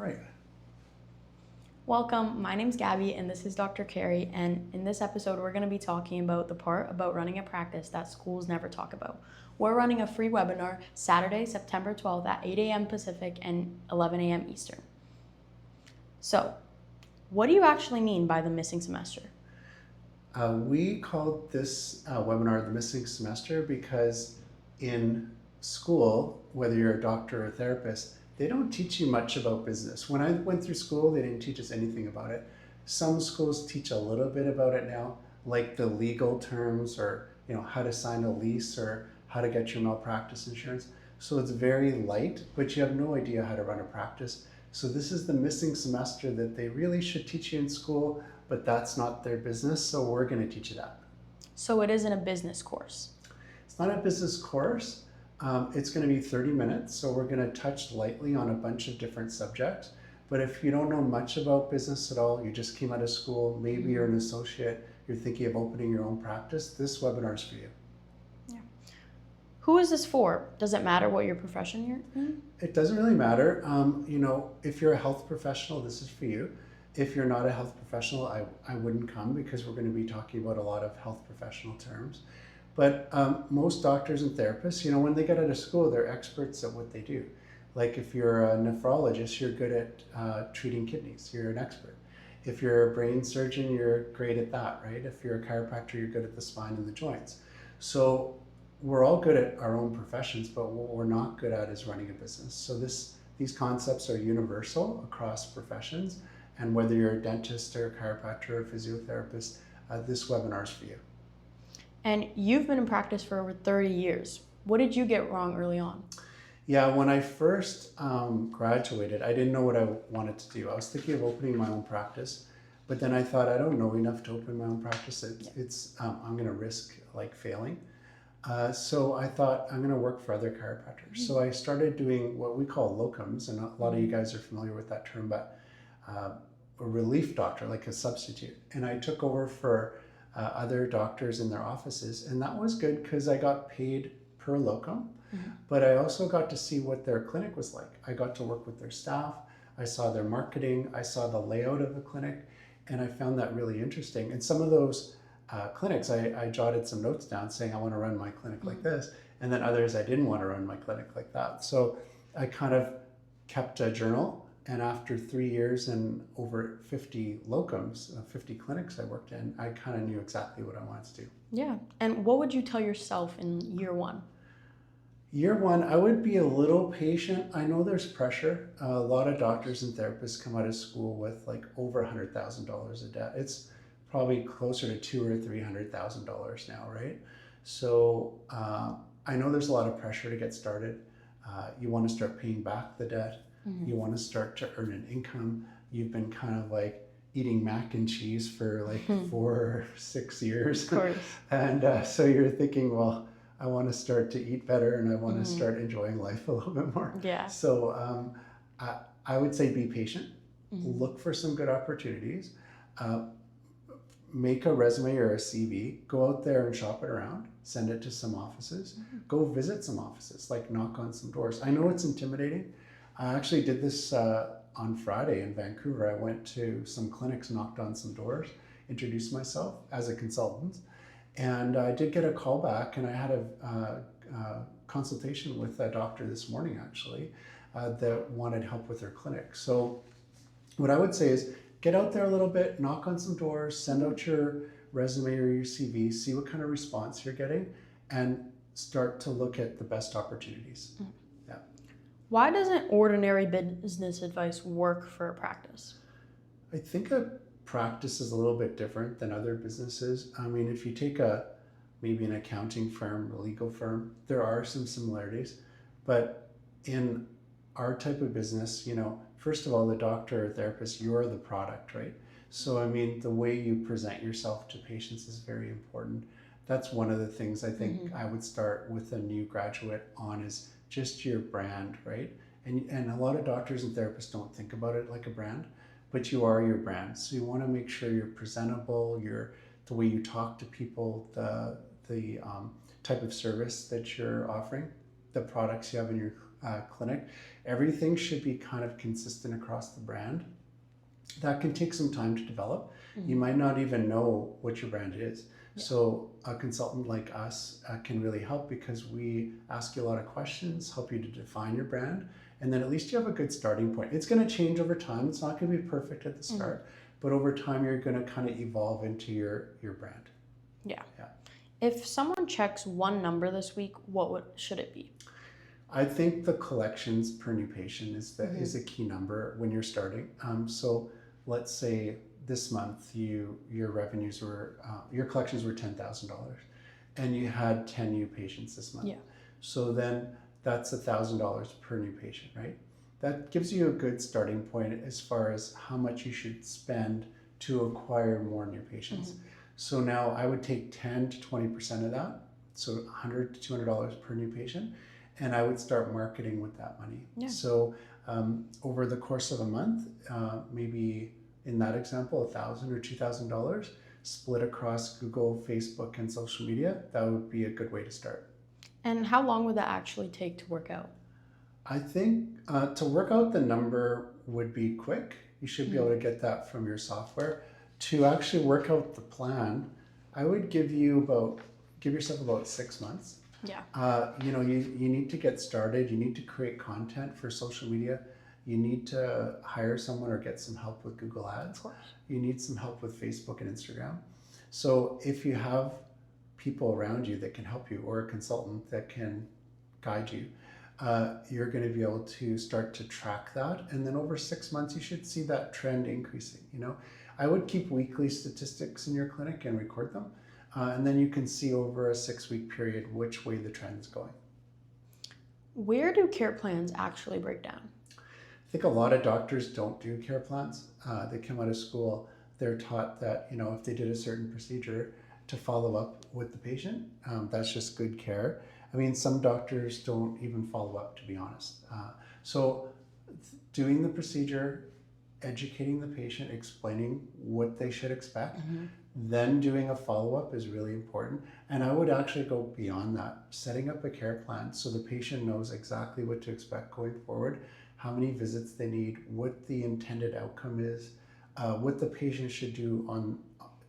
All right. Welcome, my name's Gabby and this is Dr. Cary, and in this episode we're going to be talking about the part about running a practice that schools never talk about. We're running a free webinar Saturday, September 12th at 8 a.m. Pacific and 11 a.m. Eastern. So, what do you actually mean by the missing semester? We called this webinar the missing semester because in school, whether you're a doctor or a therapist, they don't teach you much about business. When I went through school, they didn't teach us anything about it. Some schools teach a little bit about it now, like the legal terms or how to sign a lease or how to get your malpractice insurance. So it's very light, but you have no idea how to run a practice. So this is the missing semester that they really should teach you in school, but that's not their business, so we're going to teach you that. So it isn't a business course? It's not a business course. It's going to be 30 minutes, so we're going to touch lightly on a bunch of different subjects. But if you don't know much about business at all, you just came out of school, maybe you're an associate, you're thinking of opening your own practice, this webinar is for you. Yeah. Who is this for? Does it matter what your profession you're in? It doesn't really matter. If you're a health professional, this is for you. If you're not a health professional, I wouldn't come because we're going to be talking about a lot of health professional terms. But most doctors and therapists, when they get out of school, they're experts at what they do. Like if you're a nephrologist, you're good at treating kidneys. You're an expert. If you're a brain surgeon, you're great at that, right? If you're a chiropractor, you're good at the spine and the joints. So we're all good at our own professions, but what we're not good at is running a business. So these concepts are universal across professions. And whether you're a dentist or a chiropractor or a physiotherapist, this webinar is for you. And you've been in practice for over 30 years. What did you get wrong early on? Yeah, when I first graduated, I didn't know what I wanted to do. I was thinking of opening my own practice, but then I thought, I don't know enough to open my own practice. I'm going to risk failing. So I thought I'm going to work for other chiropractors. So I started doing what we call locums, and a lot of you guys are familiar with that term, but a relief doctor, like a substitute. And I took over for other doctors in their offices, and that was good because I got paid per locum, but I also got to see what their clinic was like. I got to work with their staff, I saw their marketing, I saw the layout of the clinic, and I found that really interesting. And some of those clinics, I jotted some notes down saying I want to run my clinic like this, and then others I didn't want to run my clinic like that. So I kind of kept a journal. And after 3 years and over 50 locums, 50 clinics I worked in, I kind of knew exactly what I wanted to do. Yeah. And what would you tell yourself in year one? Year one, I would be a little patient. I know there's pressure. A lot of doctors and therapists come out of school with like over $100,000 of debt. It's probably closer to $200,000 or $300,000 now, right? So I know there's a lot of pressure to get started. You want to start paying back the debt. You want to start to earn an income. You've been kind of like eating mac and cheese for like 4 or 6 years. Of course. And so you're thinking, well, I want to start to eat better and I want to start enjoying life a little bit more. Yeah. So I would say be patient. Look for some good opportunities. Make a resume or a CV. Go out there and shop it around. Send it to some offices. Go visit some offices, like knock on some doors. I know it's intimidating. I actually did this on Friday in Vancouver. I went to some clinics, knocked on some doors, introduced myself as a consultant, and I did get a call back, and I had a consultation with a doctor this morning actually that wanted help with their clinic. So what I would say is get out there a little bit, knock on some doors, send out your resume or your CV, see what kind of response you're getting, and start to look at the best opportunities. Yeah. Why doesn't ordinary business advice work for a practice? I think a practice is a little bit different than other businesses. I mean, if you take maybe an accounting firm, a legal firm, there are some similarities. But in our type of business, first of all, the doctor or therapist, you're the product, right? So, I mean, the way you present yourself to patients is very important. That's one of the things I think I would start with a new graduate on is just your brand, right? And a lot of doctors and therapists don't think about it like a brand, but you are your brand. So you want to make sure you're presentable, the way you talk to people, the type of service that you're offering. the products you have in your clinic, everything should be kind of consistent across the brand. That can take some time to develop. You might not even know what your brand is. So a consultant like us can really help because we ask you a lot of questions, help you to define your brand, and then at least you have a good starting point. It's going to change over time. It's not going to be perfect at the start, but over time you're going to kind of evolve into your brand. Yeah. If someone checks one number this week, should it be? I think the collections per new patient is a key number when you're starting. So let's say this month your revenues were your collections were $10,000 and you had 10 new patients this month. So then that's $1,000 per new patient, right? That gives you a good starting point as far as how much you should spend to acquire more new patients. So now I would take 10 to 20% of that, so $100 to $200 per new patient, and I would start marketing with that money. So over the course of a month, maybe in that example, $1,000 or $2,000 split across Google, Facebook, and social media, that would be a good way to start. And how long would that actually take to work out? I think to work out the number would be quick. You should be able to get that from your software. To actually work out the plan, I would give yourself about 6 months. You need to get started. You need to create content for social media. You need to hire someone or get some help with Google Ads. Of course. You need some help with Facebook and Instagram. So if you have people around you that can help you or a consultant that can guide you, you're going to be able to start to track that. And then over 6 months, you should see that trend increasing. I would keep weekly statistics in your clinic and record them. And then you can see over a 6-week period which way the trend is going. Where do care plans actually break down? I think a lot of doctors don't do care plans. They come out of school, they're taught that, if they did a certain procedure to follow up with the patient, that's just good care. I mean, some doctors don't even follow up, to be honest. So doing the procedure, educating the patient, explaining what they should expect, then doing a follow-up is really important. And I would actually go beyond that, setting up a care plan so the patient knows exactly what to expect going forward, how many visits they need, what the intended outcome is, what the patient should do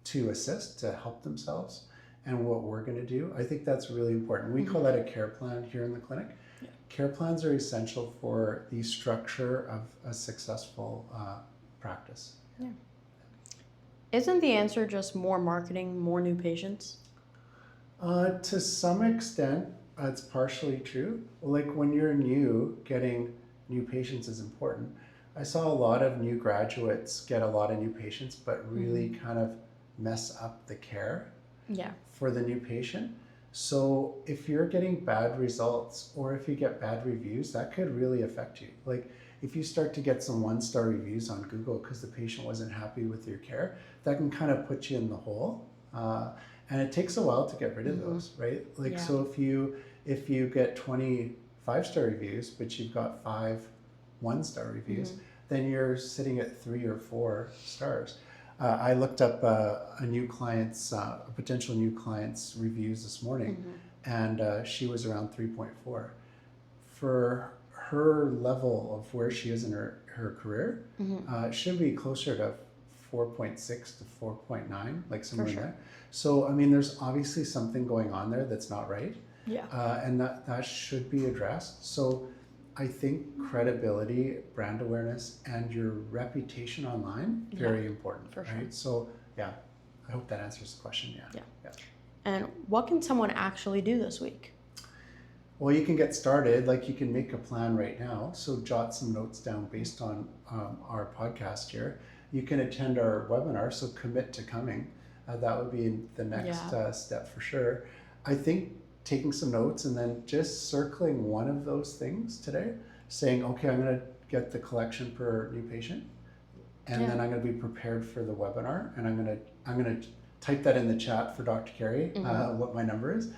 to assist, to help themselves, and what we're going to do. I think that's really important. We call that a care plan here in the clinic. Care plans are essential for the structure of a successful practice. Isn't the answer just more marketing, more new patients? To some extent, it's partially true. Like when you're new, getting new patients is important. I saw a lot of new graduates get a lot of new patients, but really kind of mess up the care for the new patient. So if you're getting bad results or if you get bad reviews, that could really affect you. Like if you start to get some 1-star reviews on Google because the patient wasn't happy with your care, that can kind of put you in the hole. And it takes a while to get rid of those, right? Like, so if you get 20 5-star reviews, but you've got 5 1-star reviews, then you're sitting at 3 or 4 stars. I looked up a potential new client's reviews this morning, and she was around 3.4. For her level of where she is in her career, it should be closer to 4.6 to 4.9, like somewhere in there. So, I mean, there's obviously something going on there that's not right. And that should be addressed. So I think credibility, brand awareness, and your reputation online, very important, right? Sure. So I hope that answers the question. And what can someone actually do this week? Well, you can get started, like you can make a plan right now. So jot some notes down based on our podcast here. You can attend our webinar, so commit to coming. That would be the next step for sure. I think taking some notes and then just circling one of those things today, saying, okay, I'm going to get the collection per new patient, and then I'm going to be prepared for the webinar, and I'm going to type that in the chat for Dr. Cary, what my number is.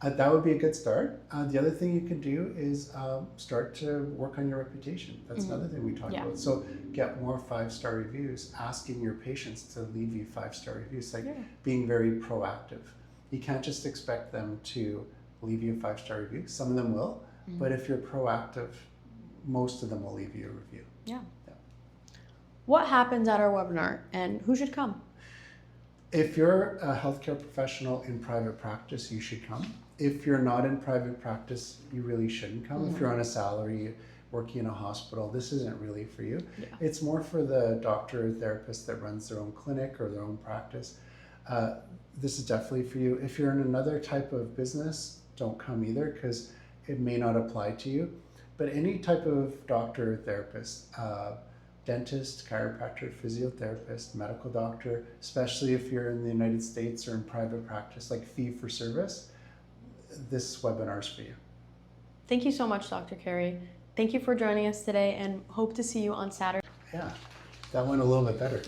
That would be a good start. The other thing you can do is start to work on your reputation. That's another thing we talked about. So get more 5-star reviews, asking your patients to leave you 5-star reviews, like being very proactive. You can't just expect them to leave you a 5-star review. Some of them will, But if you're proactive, most of them will leave you a review. Yeah. What happens at our webinar and who should come? If you're a healthcare professional in private practice, you should come. If you're not in private practice, you really shouldn't come. If you're on a salary, working in a hospital, this isn't really for you. Yeah. It's more for the doctor or therapist that runs their own clinic or their own practice. This is definitely for you. If you're in another type of business, don't come either, because it may not apply to you. But any type of doctor or therapist, dentist, chiropractor, physiotherapist, medical doctor, especially if you're in the United States or in private practice, like fee for service, this webinar is for you. Thank you so much, Dr. Cary. Thank you for joining us today and hope to see you on Saturday. Yeah, that went a little bit better.